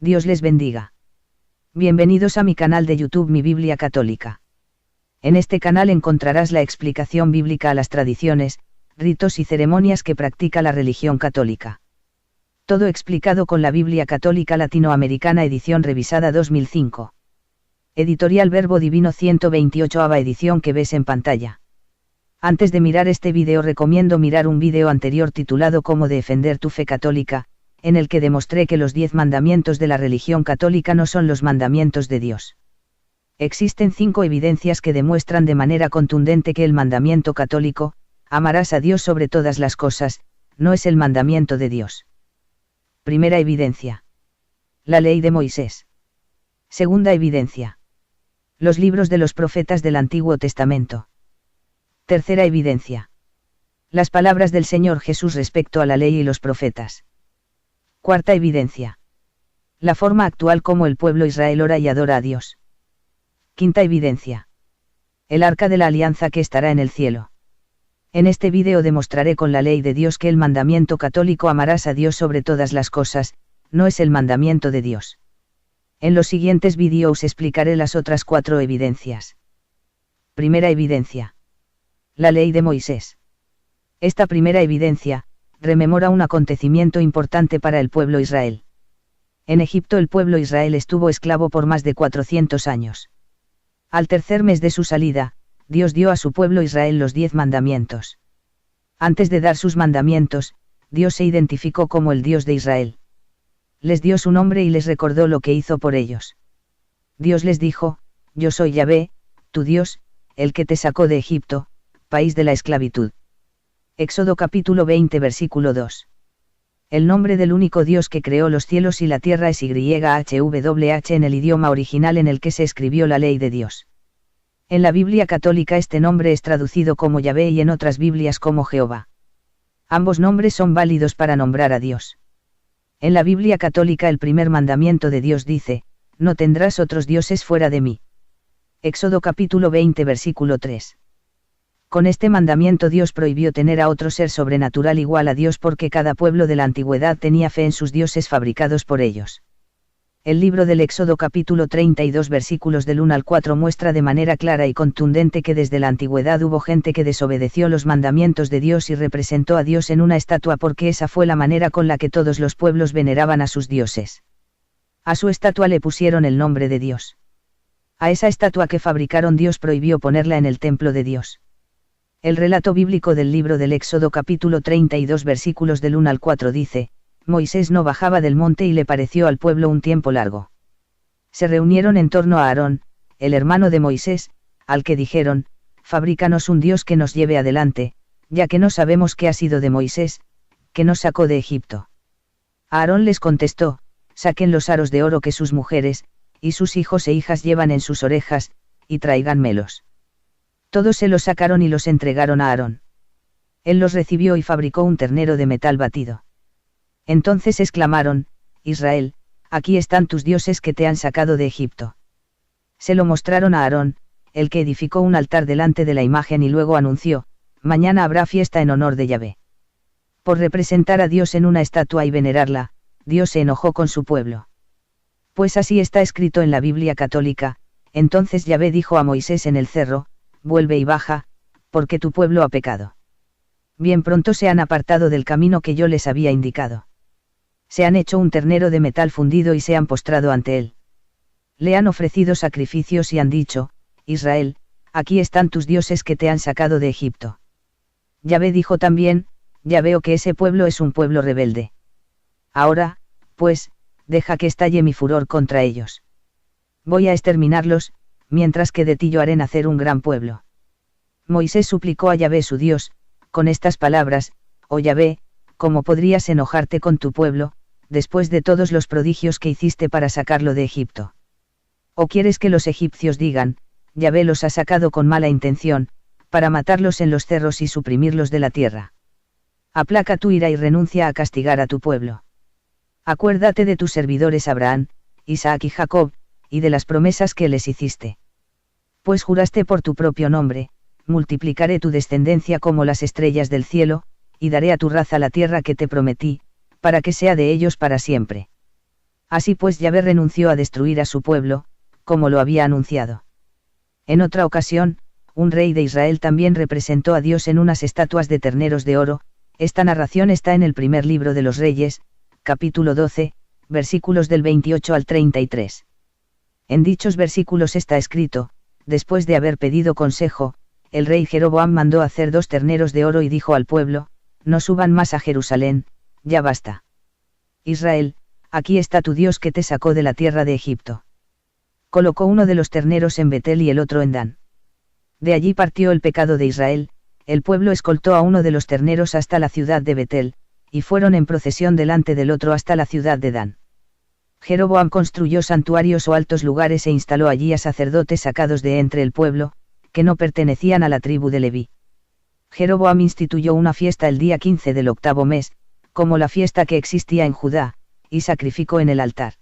Dios les bendiga. Bienvenidos a mi canal de YouTube Mi Biblia Católica. En este canal encontrarás la explicación bíblica a las tradiciones, ritos y ceremonias que practica la religión católica. Todo explicado con la Biblia Católica Latinoamericana edición revisada 2005. Editorial Verbo Divino 128ª edición que ves en pantalla. Antes de mirar este vídeo recomiendo mirar un vídeo anterior titulado Cómo defender tu fe católica, en el que demostré que los 10 mandamientos de la religión católica no son los mandamientos de Dios. Existen 5 evidencias que demuestran de manera contundente que el mandamiento católico, amarás a Dios sobre todas las cosas, no es el mandamiento de Dios. Primera evidencia. La ley de Moisés. Segunda evidencia. Los libros de los profetas del Antiguo Testamento. Tercera evidencia. Las palabras del Señor Jesús respecto a la ley y los profetas. Cuarta evidencia. La forma actual como el pueblo Israel ora y adora a Dios. Quinta evidencia. El arca de la alianza que estará en el cielo. En este vídeo demostraré con la ley de Dios que el mandamiento católico amarás a Dios sobre todas las cosas, no es el mandamiento de Dios. En los siguientes vídeos explicaré las otras 4 evidencias. Primera evidencia. La ley de Moisés. Esta primera evidencia rememora un acontecimiento importante para el pueblo Israel. En Egipto el pueblo Israel estuvo esclavo por más de 400 años. Al tercer mes de su salida, Dios dio a su pueblo Israel los 10 mandamientos. Antes de dar sus mandamientos, Dios se identificó como el Dios de Israel. Les dio su nombre y les recordó lo que hizo por ellos. Dios les dijo, yo soy Yahvé, tu Dios, el que te sacó de Egipto, país de la esclavitud. Éxodo capítulo 20 versículo 2. El nombre del único Dios que creó los cielos y la tierra es YHWH en el idioma original en el que se escribió la ley de Dios. En la Biblia católica este nombre es traducido como Yahvé y en otras Biblias como Jehová. Ambos nombres son válidos para nombrar a Dios. En la Biblia católica el primer mandamiento de Dios dice, no tendrás otros dioses fuera de mí. Éxodo capítulo 20 versículo 3. Con este mandamiento Dios prohibió tener a otro ser sobrenatural igual a Dios porque cada pueblo de la antigüedad tenía fe en sus dioses fabricados por ellos. El libro del Éxodo capítulo 32 versículos del 1 al 4 muestra de manera clara y contundente que desde la antigüedad hubo gente que desobedeció los mandamientos de Dios y representó a Dios en una estatua porque esa fue la manera con la que todos los pueblos veneraban a sus dioses. A su estatua le pusieron el nombre de Dios. A esa estatua que fabricaron Dios prohibió ponerla en el templo de Dios. El relato bíblico del libro del Éxodo capítulo 32 versículos del 1 al 4 dice, Moisés no bajaba del monte y le pareció al pueblo un tiempo largo. Se reunieron en torno a Aarón, el hermano de Moisés, al que dijeron, fabrícanos un Dios que nos lleve adelante, ya que no sabemos qué ha sido de Moisés, que nos sacó de Egipto. Aarón les contestó, saquen los aros de oro que sus mujeres, y sus hijos e hijas llevan en sus orejas, y tráiganmelos. Todos se los sacaron y los entregaron a Aarón. Él los recibió y fabricó un ternero de metal batido. Entonces exclamaron, Israel, aquí están tus dioses que te han sacado de Egipto. Se lo mostraron a Aarón, el que edificó un altar delante de la imagen y luego anunció, mañana habrá fiesta en honor de Yahvé. Por representar a Dios en una estatua y venerarla, Dios se enojó con su pueblo. Pues así está escrito en la Biblia católica, entonces Yahvé dijo a Moisés en el cerro, vuelve y baja, porque tu pueblo ha pecado. Bien pronto se han apartado del camino que yo les había indicado. Se han hecho un ternero de metal fundido y se han postrado ante él. Le han ofrecido sacrificios y han dicho, Israel, aquí están tus dioses que te han sacado de Egipto. Yahvé dijo también, ya veo que ese pueblo es un pueblo rebelde. Ahora, pues, deja que estalle mi furor contra ellos. Voy a exterminarlos, mientras que de ti yo haré nacer un gran pueblo. Moisés suplicó a Yahvé su Dios, con estas palabras, oh Yahvé, ¿cómo podrías enojarte con tu pueblo, después de todos los prodigios que hiciste para sacarlo de Egipto? ¿O quieres que los egipcios digan, Yahvé los ha sacado con mala intención, para matarlos en los cerros y suprimirlos de la tierra? Aplaca tu ira y renuncia a castigar a tu pueblo. Acuérdate de tus servidores Abraham, Isaac y Jacob, y de las promesas que les hiciste. Pues juraste por tu propio nombre, multiplicaré tu descendencia como las estrellas del cielo, y daré a tu raza la tierra que te prometí, para que sea de ellos para siempre. Así pues Yahvé renunció a destruir a su pueblo, como lo había anunciado. En otra ocasión, un rey de Israel también representó a Dios en unas estatuas de terneros de oro. Esta narración está en el primer libro de los Reyes, capítulo 12, versículos del 28 al 33. En dichos versículos está escrito: después de haber pedido consejo, el rey Jeroboam mandó hacer 2 terneros de oro y dijo al pueblo: no suban más a Jerusalén, ya basta. Israel, aquí está tu Dios que te sacó de la tierra de Egipto. Colocó uno de los terneros en Betel y el otro en Dan. De allí partió el pecado de Israel. El pueblo escoltó a uno de los terneros hasta la ciudad de Betel, y fueron en procesión delante del otro hasta la ciudad de Dan. Jeroboam construyó santuarios o altos lugares e instaló allí a sacerdotes sacados de entre el pueblo, que no pertenecían a la tribu de Leví. Jeroboam instituyó una fiesta el día 15 del 8º mes, como la fiesta que existía en Judá, y sacrificó en el altar.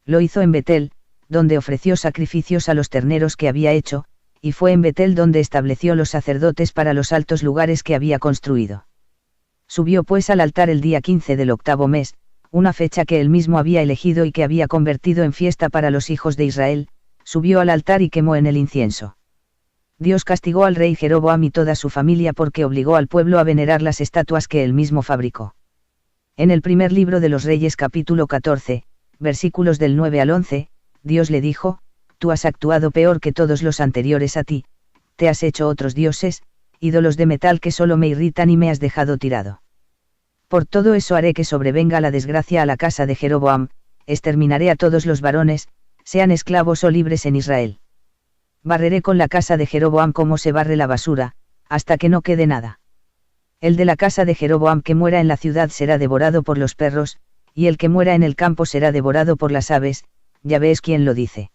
Lo hizo en Betel, donde ofreció sacrificios a los terneros que había hecho, y fue en Betel donde estableció los sacerdotes para los altos lugares que había construido. Subió pues al altar el día 15 del 8º mes, una fecha que él mismo había elegido y que había convertido en fiesta para los hijos de Israel, subió al altar y quemó en el incienso. Dios castigó al rey Jeroboam y toda su familia porque obligó al pueblo a venerar las estatuas que él mismo fabricó. En el primer libro de los Reyes capítulo 14, versículos del 9 al 11, Dios le dijo: tú has actuado peor que todos los anteriores a ti, te has hecho otros dioses, ídolos de metal que solo me irritan y me has dejado tirado. Por todo eso haré que sobrevenga la desgracia a la casa de Jeroboam, exterminaré a todos los varones, sean esclavos o libres en Israel. Barreré con la casa de Jeroboam como se barre la basura, hasta que no quede nada. El de la casa de Jeroboam que muera en la ciudad será devorado por los perros, y el que muera en el campo será devorado por las aves. Yahvé es quien lo dice.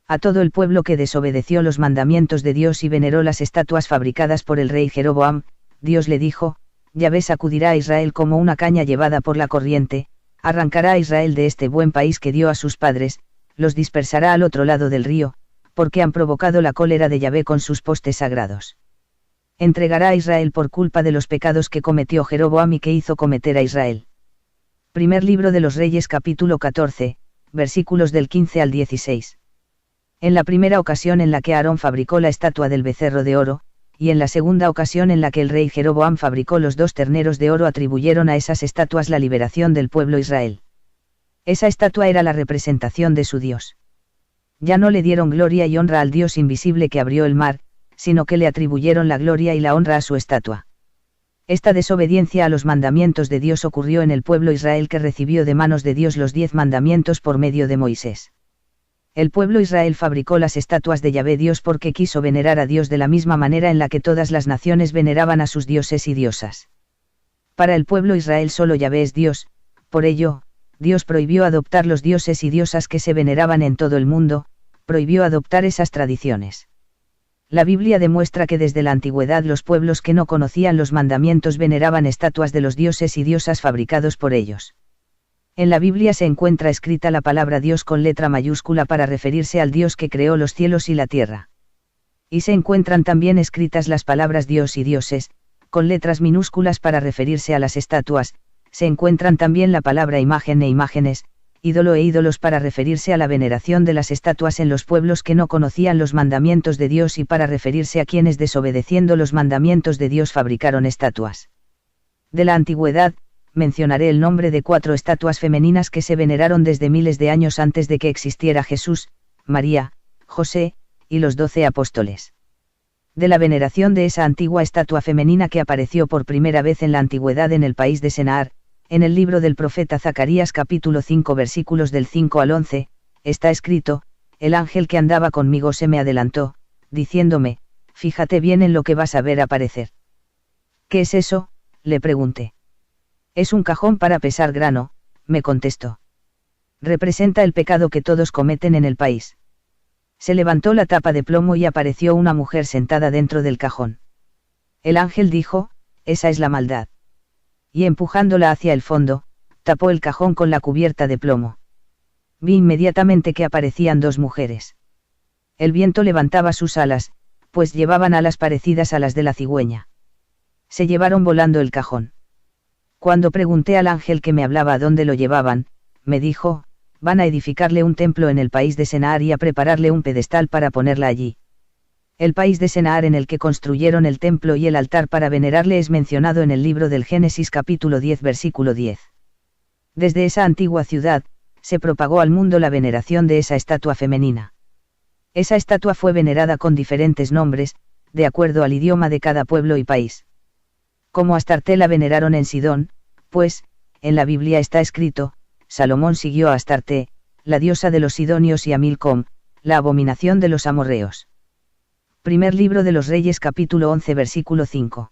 A todo el pueblo que desobedeció los mandamientos de Dios y veneró las estatuas fabricadas por el rey Jeroboam, Dios le dijo: Yahvé sacudirá a Israel como una caña llevada por la corriente, arrancará a Israel de este buen país que dio a sus padres, los dispersará al otro lado del río, porque han provocado la cólera de Yahvé con sus postes sagrados. Entregará a Israel por culpa de los pecados que cometió Jeroboam y que hizo cometer a Israel. Primer libro de los Reyes capítulo 14, versículos del 15 al 16. En la primera ocasión en la que Aarón fabricó la estatua del becerro de oro, y en la segunda ocasión en la que el rey Jeroboam fabricó los 2 terneros de oro, atribuyeron a esas estatuas la liberación del pueblo Israel. Esa estatua era la representación de su Dios. Ya no le dieron gloria y honra al Dios invisible que abrió el mar, sino que le atribuyeron la gloria y la honra a su estatua. Esta desobediencia a los mandamientos de Dios ocurrió en el pueblo Israel, que recibió de manos de Dios los 10 mandamientos por medio de Moisés. El pueblo Israel fabricó las estatuas de Yahvé Dios porque quiso venerar a Dios de la misma manera en la que todas las naciones veneraban a sus dioses y diosas. Para el pueblo Israel solo Yahvé es Dios, por ello, Dios prohibió adoptar los dioses y diosas que se veneraban en todo el mundo, prohibió adoptar esas tradiciones. La Biblia demuestra que desde la antigüedad los pueblos que no conocían los mandamientos veneraban estatuas de los dioses y diosas fabricados por ellos. En la Biblia se encuentra escrita la palabra Dios con letra mayúscula para referirse al Dios que creó los cielos y la tierra. Y se encuentran también escritas las palabras Dios y dioses, con letras minúsculas para referirse a las estatuas. Se encuentran también la palabra imagen e imágenes, ídolo e ídolos para referirse a la veneración de las estatuas en los pueblos que no conocían los mandamientos de Dios y para referirse a quienes desobedeciendo los mandamientos de Dios fabricaron estatuas. De la antigüedad, mencionaré el nombre de 4 estatuas femeninas que se veneraron desde miles de años antes de que existiera Jesús, María, José, y los 12 apóstoles. De la veneración de esa antigua estatua femenina que apareció por primera vez en la antigüedad en el país de Senaar, en el libro del profeta Zacarías capítulo 5 versículos del 5 al 11, está escrito: el ángel que andaba conmigo se me adelantó, diciéndome: fíjate bien en lo que vas a ver aparecer. ¿Qué es eso?, le pregunté. Es un cajón para pesar grano, me contestó. Representa el pecado que todos cometen en el país. Se levantó la tapa de plomo y apareció una mujer sentada dentro del cajón. El ángel dijo: esa es la maldad. Y empujándola hacia el fondo, tapó el cajón con la cubierta de plomo. Vi inmediatamente que aparecían 2 mujeres. El viento levantaba sus alas, pues llevaban alas parecidas a las de la cigüeña. Se llevaron volando el cajón. Cuando pregunté al ángel que me hablaba a dónde lo llevaban, me dijo: van a edificarle un templo en el país de Senaar y a prepararle un pedestal para ponerla allí. El país de Senaar en el que construyeron el templo y el altar para venerarle es mencionado en el libro del Génesis capítulo 10 versículo 10. Desde esa antigua ciudad, se propagó al mundo la veneración de esa estatua femenina. Esa estatua fue venerada con diferentes nombres, de acuerdo al idioma de cada pueblo y país. Como Astarte la veneraron en Sidón, pues, en la Biblia está escrito, Salomón siguió a Astarte, la diosa de los sidonios, y a Milcom, la abominación de los amorreos. Primer libro de los Reyes capítulo 11 versículo 5.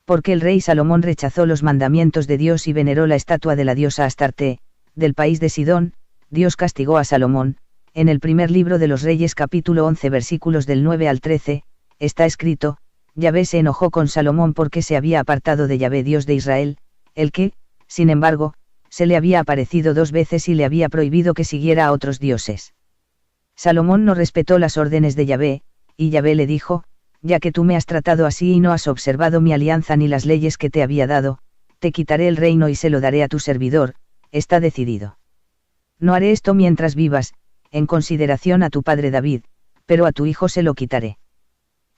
Porque el rey Salomón rechazó los mandamientos de Dios y veneró la estatua de la diosa Astarte, del país de Sidón, Dios castigó a Salomón. En el primer libro de los Reyes capítulo 11 versículos del 9 al 13, está escrito, Yahvé se enojó con Salomón porque se había apartado de Yahvé Dios de Israel, el que, sin embargo, se le había aparecido 2 veces y le había prohibido que siguiera a otros dioses. Salomón no respetó las órdenes de Yahvé, y Yahvé le dijo, ya que tú me has tratado así y no has observado mi alianza ni las leyes que te había dado, te quitaré el reino y se lo daré a tu servidor, está decidido. No haré esto mientras vivas, en consideración a tu padre David, pero a tu hijo se lo quitaré.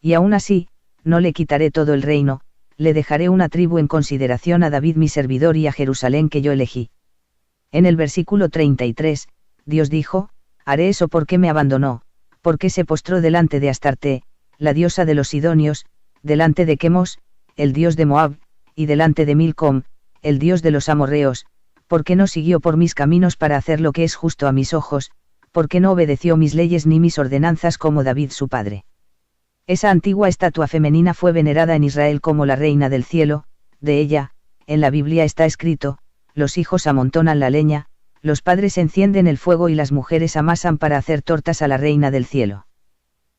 Y aún así, no le quitaré todo el reino, le dejaré una tribu en consideración a David mi servidor y a Jerusalén que yo elegí. En el versículo 33, Dios dijo, haré eso porque me abandonó, porque se postró delante de Astarte, la diosa de los sidonios, delante de Quemos, el dios de Moab, y delante de Milcom, el dios de los amorreos, porque no siguió por mis caminos para hacer lo que es justo a mis ojos, porque no obedeció mis leyes ni mis ordenanzas como David su padre. Esa antigua estatua femenina fue venerada en Israel como la reina del cielo. De ella, en la Biblia está escrito, los hijos amontonan la leña, los padres encienden el fuego y las mujeres amasan para hacer tortas a la reina del cielo.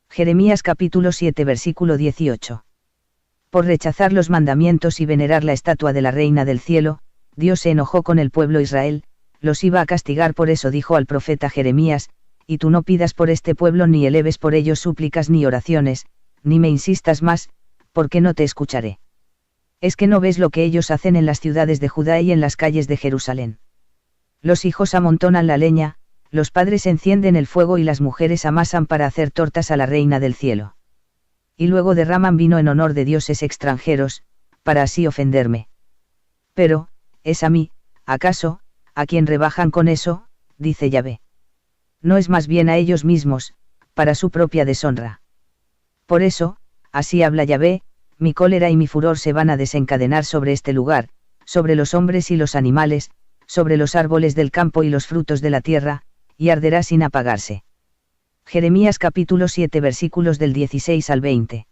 Jeremías capítulo 7 versículo 18. Por rechazar los mandamientos y venerar la estatua de la reina del cielo, Dios se enojó con el pueblo Israel, los iba a castigar. Por eso dijo al profeta Jeremías, y tú no pidas por este pueblo ni eleves por ellos súplicas ni oraciones, ni me insistas más, porque no te escucharé. ¿Es que no ves lo que ellos hacen en las ciudades de Judá y en las calles de Jerusalén? Los hijos amontonan la leña, los padres encienden el fuego y las mujeres amasan para hacer tortas a la reina del cielo. Y luego derraman vino en honor de dioses extranjeros, para así ofenderme. Pero, ¿es a mí, acaso, a quien rebajan con eso? Dice Yahvé. No es más bien a ellos mismos, para su propia deshonra. Por eso, así habla Yahvé, mi cólera y mi furor se van a desencadenar sobre este lugar, sobre los hombres y los animales, sobre los árboles del campo y los frutos de la tierra, y arderá sin apagarse. Jeremías capítulo 7 versículos del 16 al 20.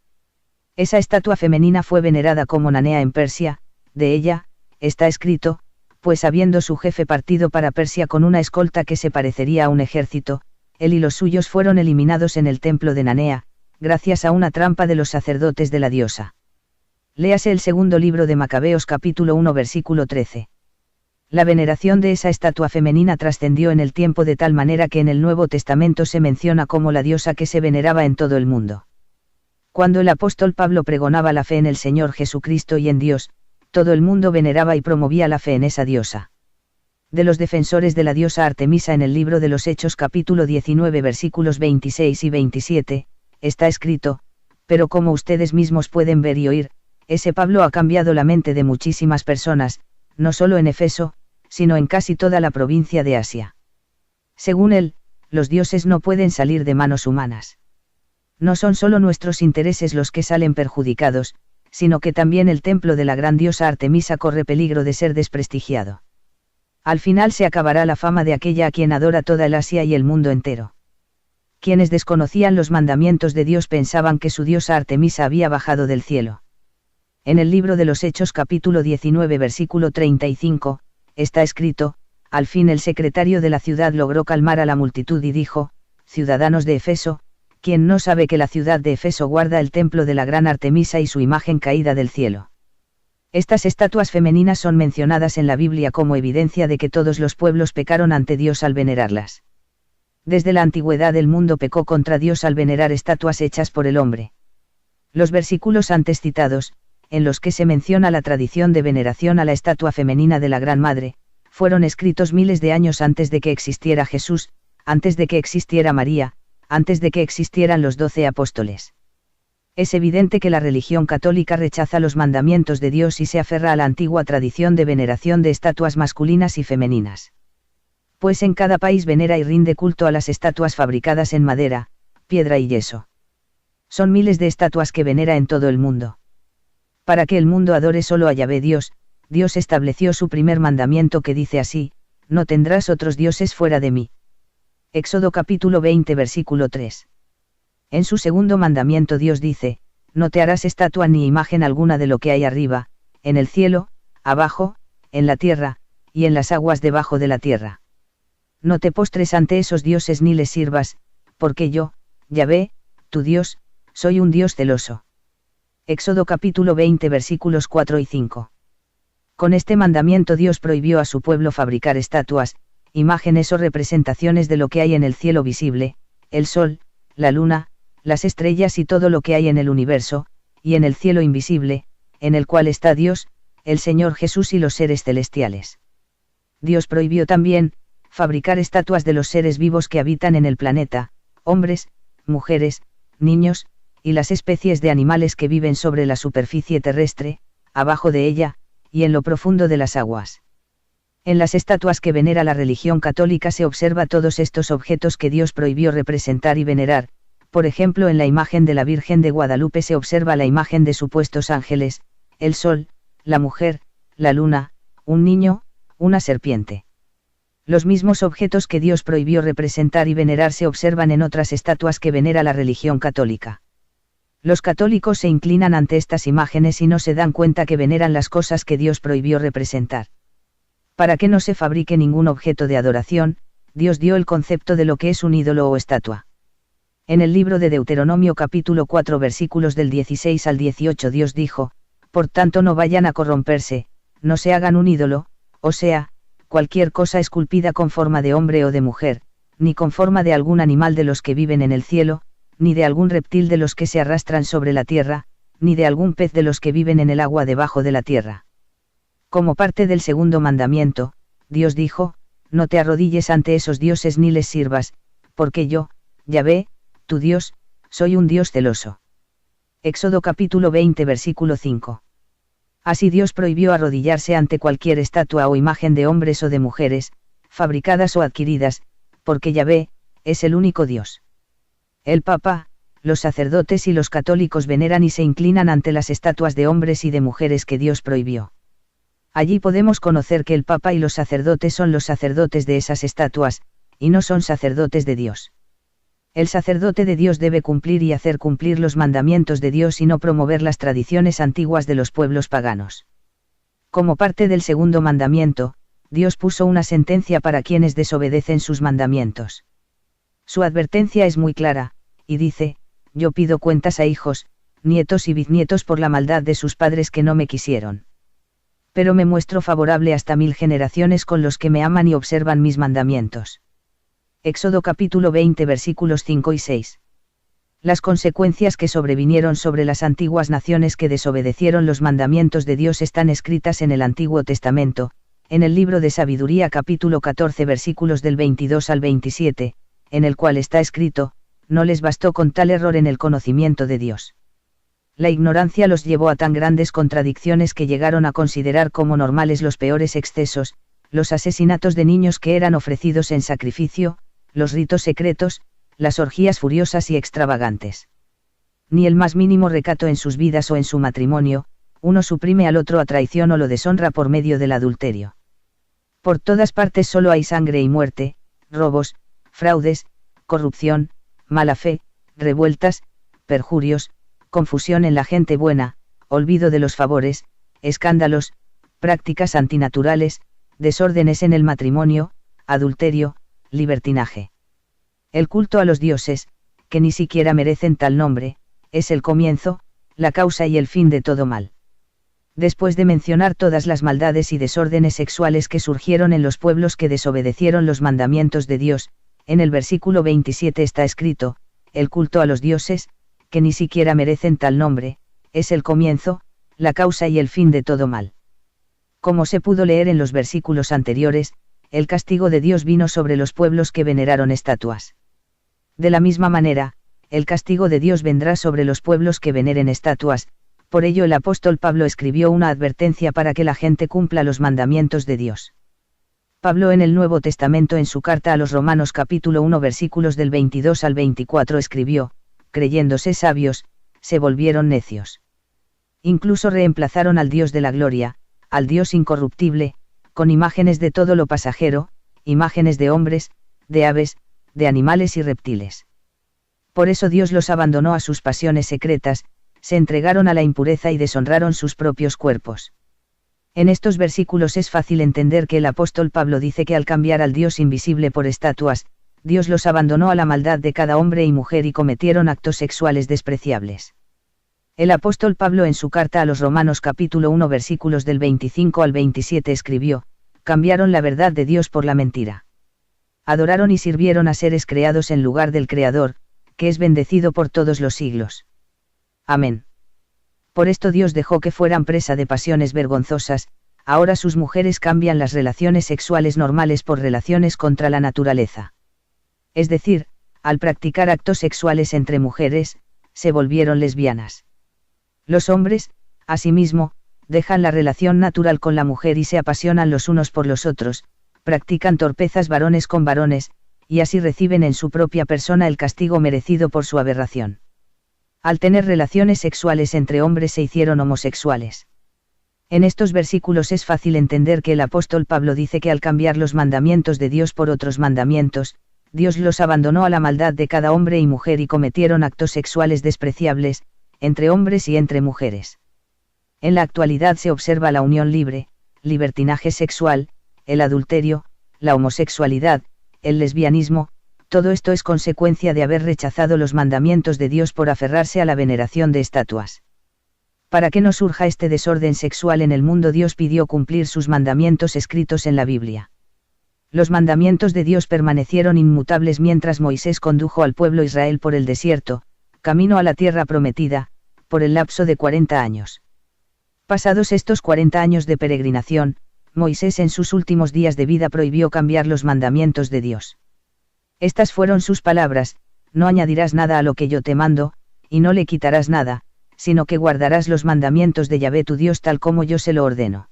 Esa estatua femenina fue venerada como Nanea en Persia, de ella, está escrito, pues habiendo su jefe partido para Persia con una escolta que se parecería a un ejército, él y los suyos fueron eliminados en el templo de Nanea, gracias a una trampa de los sacerdotes de la diosa. Léase el segundo libro de Macabeos capítulo 1 versículo 13. La veneración de esa estatua femenina trascendió en el tiempo de tal manera que en el Nuevo Testamento se menciona como la diosa que se veneraba en todo el mundo. Cuando el apóstol Pablo pregonaba la fe en el Señor Jesucristo y en Dios, todo el mundo veneraba y promovía la fe en esa diosa. De los defensores de la diosa Artemisa en el libro de los Hechos capítulo 19 versículos 26 y 27, está escrito, pero como ustedes mismos pueden ver y oír, ese Pablo ha cambiado la mente de muchísimas personas, no solo en Efeso, sino en casi toda la provincia de Asia. Según él, los dioses no pueden salir de manos humanas. No son solo nuestros intereses los que salen perjudicados, sino que también el templo de la gran diosa Artemisa corre peligro de ser desprestigiado. Al final se acabará la fama de aquella a quien adora toda el Asia y el mundo entero. Quienes desconocían los mandamientos de Dios pensaban que su diosa Artemisa había bajado del cielo. En el libro de los Hechos capítulo 19 versículo 35, está escrito, al fin el secretario de la ciudad logró calmar a la multitud y dijo, ciudadanos de Efeso, ¿quién no sabe que la ciudad de Efeso guarda el templo de la gran Artemisa y su imagen caída del cielo? Estas estatuas femeninas son mencionadas en la Biblia como evidencia de que todos los pueblos pecaron ante Dios al venerarlas. Desde la antigüedad el mundo pecó contra Dios al venerar estatuas hechas por el hombre. Los versículos antes citados, en los que se menciona la tradición de veneración a la estatua femenina de la Gran Madre, fueron escritos miles de años antes de que existiera Jesús, antes de que existiera María, antes de que existieran los 12 apóstoles. Es evidente que la religión católica rechaza los mandamientos de Dios y se aferra a la antigua tradición de veneración de estatuas masculinas y femeninas. Pues en cada país venera y rinde culto a las estatuas fabricadas en madera, piedra y yeso. Son miles de estatuas que venera en todo el mundo. Para que el mundo adore solo a Yahvé Dios, Dios estableció su primer mandamiento que dice así: no tendrás otros dioses fuera de mí. Éxodo capítulo 20 versículo 3. En su segundo mandamiento Dios dice: no te harás estatua ni imagen alguna de lo que hay arriba, en el cielo, abajo, en la tierra, y en las aguas debajo de la tierra. No te postres ante esos dioses ni les sirvas, porque yo, Yahvé, tu Dios, soy un Dios celoso. Éxodo capítulo 20 versículos 4 y 5. Con este mandamiento Dios prohibió a su pueblo fabricar estatuas, imágenes o representaciones de lo que hay en el cielo visible, el sol, la luna, las estrellas y todo lo que hay en el universo, y en el cielo invisible, en el cual está Dios, el Señor Jesús y los seres celestiales. Dios prohibió también fabricar estatuas de los seres vivos que habitan en el planeta, hombres, mujeres, niños, y las especies de animales que viven sobre la superficie terrestre, abajo de ella, y en lo profundo de las aguas. En las estatuas que venera la religión católica se observa todos estos objetos que Dios prohibió representar y venerar. Por ejemplo, en la imagen de la Virgen de Guadalupe se observa la imagen de supuestos ángeles, el sol, la mujer, la luna, un niño, una serpiente. Los mismos objetos que Dios prohibió representar y venerar se observan en otras estatuas que venera la religión católica. Los católicos se inclinan ante estas imágenes y no se dan cuenta que veneran las cosas que Dios prohibió representar. Para que no se fabrique ningún objeto de adoración, Dios dio el concepto de lo que es un ídolo o estatua. En el libro de Deuteronomio capítulo 4 versículos del 16 al 18 Dios dijo: por tanto no vayan a corromperse, no se hagan un ídolo, o sea, cualquier cosa esculpida con forma de hombre o de mujer, ni con forma de algún animal de los que viven en el cielo, ni de algún reptil de los que se arrastran sobre la tierra, ni de algún pez de los que viven en el agua debajo de la tierra. Como parte del segundo mandamiento, Dios dijo: no te arrodilles ante esos dioses ni les sirvas, porque yo, Yahvé, tu Dios, soy un Dios celoso. Éxodo capítulo 20 versículo 5. Así Dios prohibió arrodillarse ante cualquier estatua o imagen de hombres o de mujeres, fabricadas o adquiridas, porque Yahvé es el único Dios. El Papa, los sacerdotes y los católicos veneran y se inclinan ante las estatuas de hombres y de mujeres que Dios prohibió. Allí podemos conocer que el Papa y los sacerdotes son los sacerdotes de esas estatuas, y no son sacerdotes de Dios. El sacerdote de Dios debe cumplir y hacer cumplir los mandamientos de Dios y no promover las tradiciones antiguas de los pueblos paganos. Como parte del segundo mandamiento, Dios puso una sentencia para quienes desobedecen sus mandamientos. Su advertencia es muy clara, y dice: yo pido cuentas a hijos, nietos y bisnietos por la maldad de sus padres que no me quisieron. Pero me muestro favorable hasta 1000 generaciones con los que me aman y observan mis mandamientos. Éxodo capítulo 20 versículos 5 y 6. Las consecuencias que sobrevinieron sobre las antiguas naciones que desobedecieron los mandamientos de Dios están escritas en el Antiguo Testamento, en el libro de Sabiduría capítulo 14 versículos del 22 al 27, en el cual está escrito: no les bastó con tal error en el conocimiento de Dios. La ignorancia los llevó a tan grandes contradicciones que llegaron a considerar como normales los peores excesos, los asesinatos de niños que eran ofrecidos en sacrificio, los ritos secretos, las orgías furiosas y extravagantes. Ni el más mínimo recato en sus vidas o en su matrimonio, uno suprime al otro a traición o lo deshonra por medio del adulterio. Por todas partes solo hay sangre y muerte, robos, fraudes, corrupción, mala fe, revueltas, perjurios, confusión en la gente buena, olvido de los favores, escándalos, prácticas antinaturales, desórdenes en el matrimonio, adulterio, libertinaje. El culto a los dioses, que ni siquiera merecen tal nombre, es el comienzo, la causa y el fin de todo mal. Después de mencionar todas las maldades y desórdenes sexuales que surgieron en los pueblos que desobedecieron los mandamientos de Dios, en el versículo 27 está escrito: el culto a los dioses, que ni siquiera merecen tal nombre, es el comienzo, la causa y el fin de todo mal. Como se pudo leer en los versículos anteriores, el castigo de Dios vino sobre los pueblos que veneraron estatuas. De la misma manera, el castigo de Dios vendrá sobre los pueblos que veneren estatuas, por ello el apóstol Pablo escribió una advertencia para que la gente cumpla los mandamientos de Dios. Pablo en el Nuevo Testamento en su carta a los Romanos capítulo 1 versículos del 22 al 24 escribió, creyéndose sabios, se volvieron necios. Incluso reemplazaron al Dios de la gloria, al Dios incorruptible, con imágenes de todo lo pasajero, imágenes de hombres, de aves, de animales y reptiles. Por eso Dios los abandonó a sus pasiones secretas, se entregaron a la impureza y deshonraron sus propios cuerpos. En estos versículos es fácil entender que el apóstol Pablo dice que al cambiar al Dios invisible por estatuas, Dios los abandonó a la maldad de cada hombre y mujer y cometieron actos sexuales despreciables. El apóstol Pablo en su carta a los Romanos capítulo 1 versículos del 25 al 27 escribió, cambiaron la verdad de Dios por la mentira. Adoraron y sirvieron a seres creados en lugar del Creador, que es bendecido por todos los siglos. Amén. Por esto Dios dejó que fueran presa de pasiones vergonzosas, ahora sus mujeres cambian las relaciones sexuales normales por relaciones contra la naturaleza. Es decir, al practicar actos sexuales entre mujeres, se volvieron lesbianas. Los hombres, asimismo, dejan la relación natural con la mujer y se apasionan los unos por los otros, practican torpezas varones con varones, y así reciben en su propia persona el castigo merecido por su aberración. Al tener relaciones sexuales entre hombres se hicieron homosexuales. En estos versículos es fácil entender que el apóstol Pablo dice que al cambiar los mandamientos de Dios por otros mandamientos, Dios los abandonó a la maldad de cada hombre y mujer y cometieron actos sexuales despreciables, entre hombres y entre mujeres. En la actualidad se observa la unión libre, libertinaje sexual, el adulterio, la homosexualidad, el lesbianismo, todo esto es consecuencia de haber rechazado los mandamientos de Dios por aferrarse a la veneración de estatuas. Para que no surja este desorden sexual en el mundo, Dios pidió cumplir sus mandamientos escritos en la Biblia. Los mandamientos de Dios permanecieron inmutables mientras Moisés condujo al pueblo Israel por el desierto, camino a la tierra prometida, por el lapso de 40 años. Pasados estos 40 años de peregrinación, Moisés en sus últimos días de vida prohibió cambiar los mandamientos de Dios. Estas fueron sus palabras: no añadirás nada a lo que yo te mando, y no le quitarás nada, sino que guardarás los mandamientos de Yahvé tu Dios tal como yo se lo ordeno.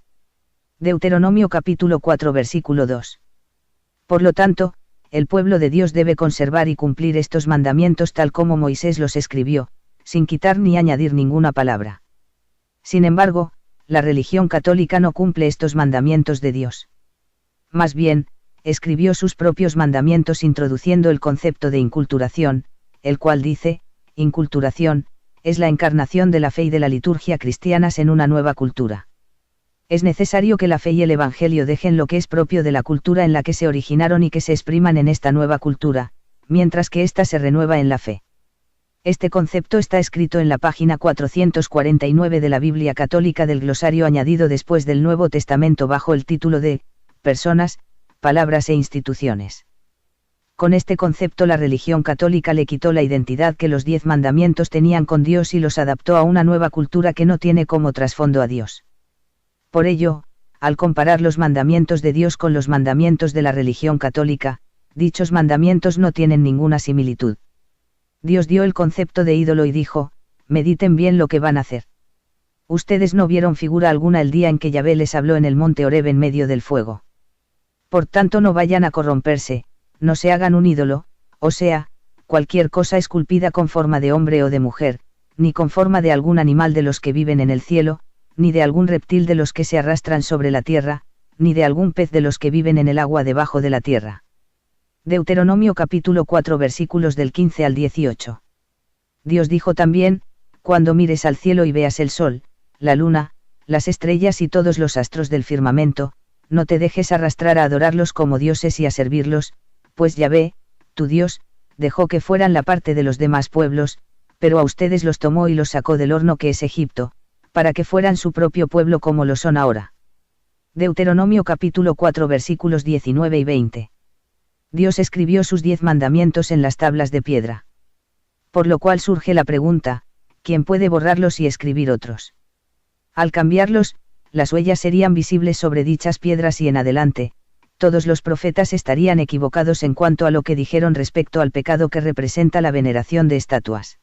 Deuteronomio capítulo 4 versículo 2. Por lo tanto, el pueblo de Dios debe conservar y cumplir estos mandamientos tal como Moisés los escribió, sin quitar ni añadir ninguna palabra. Sin embargo, la religión católica no cumple estos mandamientos de Dios. Más bien, escribió sus propios mandamientos introduciendo el concepto de inculturación, el cual dice, inculturación, es la encarnación de la fe y de la liturgia cristianas en una nueva cultura. Es necesario que la fe y el Evangelio dejen lo que es propio de la cultura en la que se originaron y que se expriman en esta nueva cultura, mientras que ésta se renueva en la fe. Este concepto está escrito en la página 449 de la Biblia Católica del glosario añadido después del Nuevo Testamento bajo el título de Personas, Palabras e Instituciones. Con este concepto la religión católica le quitó la identidad que los 10 mandamientos tenían con Dios y los adaptó a una nueva cultura que no tiene como trasfondo a Dios. Por ello, al comparar los mandamientos de Dios con los mandamientos de la religión católica, dichos mandamientos no tienen ninguna similitud. Dios dio el concepto de ídolo y dijo, mediten bien lo que van a hacer. Ustedes no vieron figura alguna el día en que Yahvé les habló en el monte Horeb en medio del fuego. Por tanto no vayan a corromperse, no se hagan un ídolo, o sea, cualquier cosa esculpida con forma de hombre o de mujer, ni con forma de algún animal de los que viven en el cielo, ni de algún reptil de los que se arrastran sobre la tierra, ni de algún pez de los que viven en el agua debajo de la tierra. Deuteronomio capítulo 4 versículos del 15 al 18. Dios dijo también, cuando mires al cielo y veas el sol, la luna, las estrellas y todos los astros del firmamento, no te dejes arrastrar a adorarlos como dioses y a servirlos, pues Yahvé, tu Dios, dejó que fueran la parte de los demás pueblos, pero a ustedes los tomó y los sacó del horno que es Egipto, para que fueran su propio pueblo como lo son ahora. Deuteronomio capítulo 4 versículos 19 y 20. Dios escribió sus 10 mandamientos en las tablas de piedra. Por lo cual surge la pregunta, ¿quién puede borrarlos y escribir otros? Al cambiarlos, las huellas serían visibles sobre dichas piedras y en adelante, todos los profetas estarían equivocados en cuanto a lo que dijeron respecto al pecado que representa la veneración de estatuas.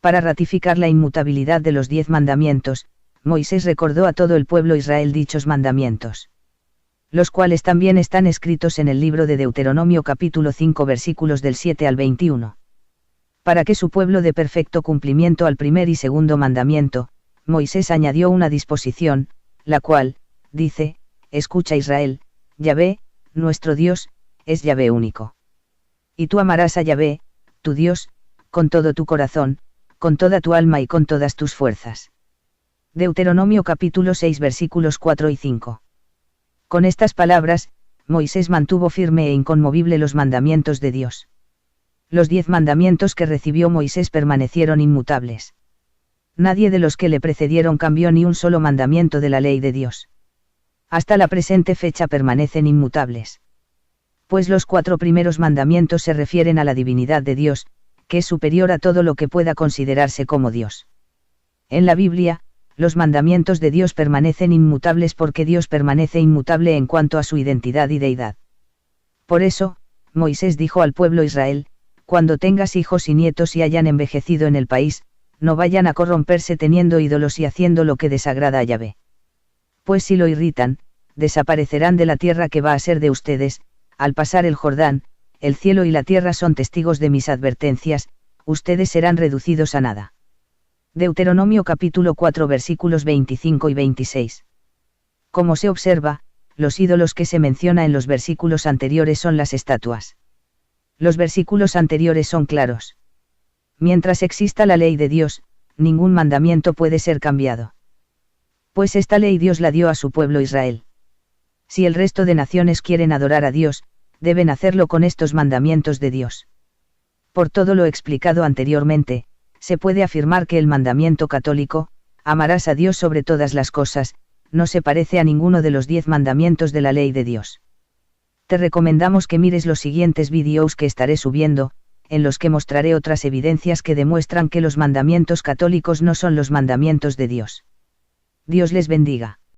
Para ratificar la inmutabilidad de los 10 mandamientos, Moisés recordó a todo el pueblo Israel dichos mandamientos, los cuales también están escritos en el libro de Deuteronomio capítulo 5 versículos del 7 al 21. Para que su pueblo dé perfecto cumplimiento al primer y segundo mandamiento, Moisés añadió una disposición, la cual, dice, escucha Israel, Yahvé, nuestro Dios, es Yahvé único. Y tú amarás a Yahvé, tu Dios, con todo tu corazón, con toda tu alma y con todas tus fuerzas. Deuteronomio capítulo 6 versículos 4 y 5. Con estas palabras, Moisés mantuvo firme e inconmovible los mandamientos de Dios. Los 10 mandamientos que recibió Moisés permanecieron inmutables. Nadie de los que le precedieron cambió ni un solo mandamiento de la ley de Dios. Hasta la presente fecha permanecen inmutables. Pues los 4 primeros mandamientos se refieren a la divinidad de Dios, que es superior a todo lo que pueda considerarse como Dios. En la Biblia, los mandamientos de Dios permanecen inmutables porque Dios permanece inmutable en cuanto a su identidad y deidad. Por eso, Moisés dijo al pueblo Israel, cuando tengas hijos y nietos y hayan envejecido en el país, no vayan a corromperse teniendo ídolos y haciendo lo que desagrada a Yahvé. Pues si lo irritan, desaparecerán de la tierra que va a ser de ustedes, al pasar el Jordán, el cielo y la tierra son testigos de mis advertencias, ustedes serán reducidos a nada. Deuteronomio capítulo 4 versículos 25 y 26. Como se observa, los ídolos que se menciona en los versículos anteriores son las estatuas. Los versículos anteriores son claros. Mientras exista la ley de Dios, ningún mandamiento puede ser cambiado. Pues esta ley Dios la dio a su pueblo Israel. Si el resto de naciones quieren adorar a Dios, deben hacerlo con estos mandamientos de Dios. Por todo lo explicado anteriormente, se puede afirmar que el mandamiento católico, amarás a Dios sobre todas las cosas, no se parece a ninguno de los 10 mandamientos de la ley de Dios. Te recomendamos que mires los siguientes vídeos que estaré subiendo, en los que mostraré otras evidencias que demuestran que los mandamientos católicos no son los mandamientos de Dios. Dios les bendiga.